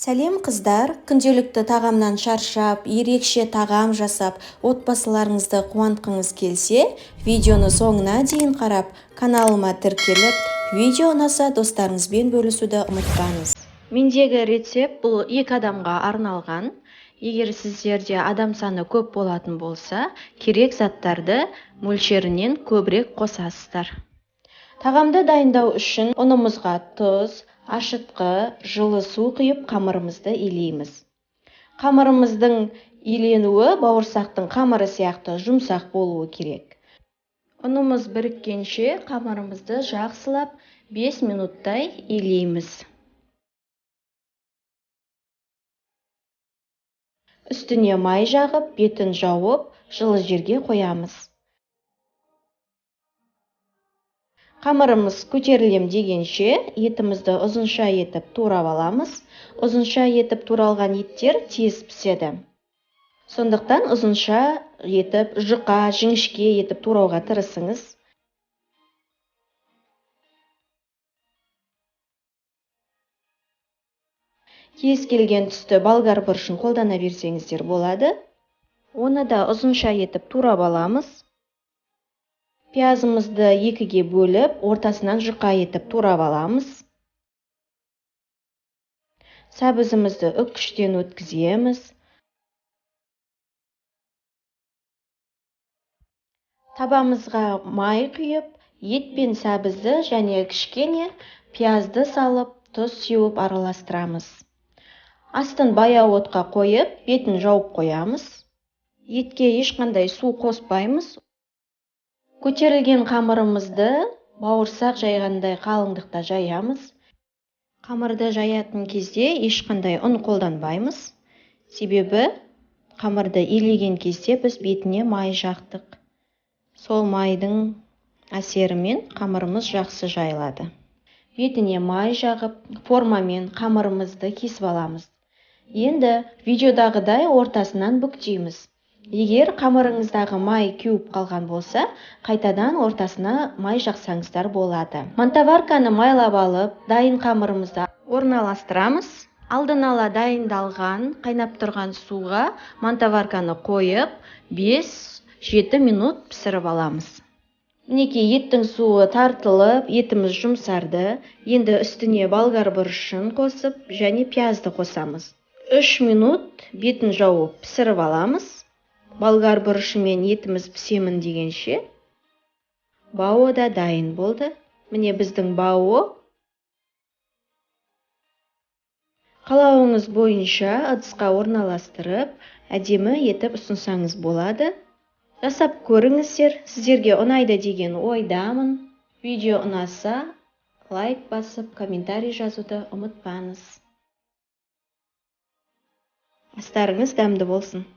Сәлем қыздар, күнделікті тағамнан шаршап, ерекше тағам жасап, отбасыларыңызды қуантқыңыз келсе, видеоны соңына дейін қарап, каналыма тіркеліп, видео ұнаса достарыңызбен бөлісуді ұмытпаңыз. Мендегі рецепт бұл 2 адамға арналған. Егер сіздерде адам саны көп болатын болса, керек заттарды мөлшерінен көбірек қосасыздар. Тағамды дайындау үшін ұнымызға тұз, ашытқы, жылы су құйып қамырымызды илейміз. Қамырымыздың иленуі бауырсақтың қамыры сияқты жұмсақ болуы керек. Ұнымыз біріккенше қамырымызды жақсылап 5 минуттай илейміз. Үстіне май жағып, бетін жауып, жылы жерге қоямыз. Қамырымыз көтерілем дегенше етімізді ұзынша етіп турап аламыз. Ұзынша етіп туралған еттер тез піседі. Сондықтан ұзынша етіп, жұқа, жіңішке етіп турауға тырысыңыз. Кез келген түсті болгар бұрышын қолдана берсеңіздер болады. Оны да ұзынша етіп турап аламыз. Пиязымызды 2-ге бөліп, ортасынан жұқа етіп турап аламыз. Сәбізімізді үккіштен өткіземіз. Табамызға май құйып, ет пен сәбізді және кішкене пиязды салып, тұз сеуіп араластырамыз. Астын баяу отқа қойып, бетін жауып қоямыз. Етке ешқандай су қоспаймыз. Көтерілген қамырымызды бауырсақ жайғандай қалыңдықта жаямыз. Қамырды жаятын кезде ешқандай ұн қолданбаймыз. Себебі қамырды илеген кезде біз бетіне май жақтық. Сол майдың әсерімен қамырымыз жақсы жайылады. Бетіне май жағып, формамен қамырымызды кесіп аламыз. Енді видеодағыдай ортасынан бүктейміз. Егер қамырыңыздағы май кеуіп қалған болса, қайтадан ортасына май жақсаңыздар болады. Мантаварканы майлап алып, дайын қамырымызды орналастырамыз. Алдын ала дайындалған қайнап тұрған суға мантаварканы қойып, 5-7 минут пісіріп аламыз. Мінекей еттің суы тартылып, етіміз жұмсарды. Енді үстіне болгар бұрышын қосып, және пиязды қосамыз. 3 минут бетін жауып пісіріп аламыз. Болгар бұрышымен етіміз пісемін дегенше. Бауы да дайын болды. Міне біздің бауы. Қалауыңыз бойынша ыдысқа орналастырып, әдемі етіп ұсынсаңыз болады. Жасап көріңіздер, сіздерге ұнайды деген ойдамын. Видео ұнаса, лайк басып, комментарий жазуды ұмытпаңыз. Астарыңыз дәмді болсын.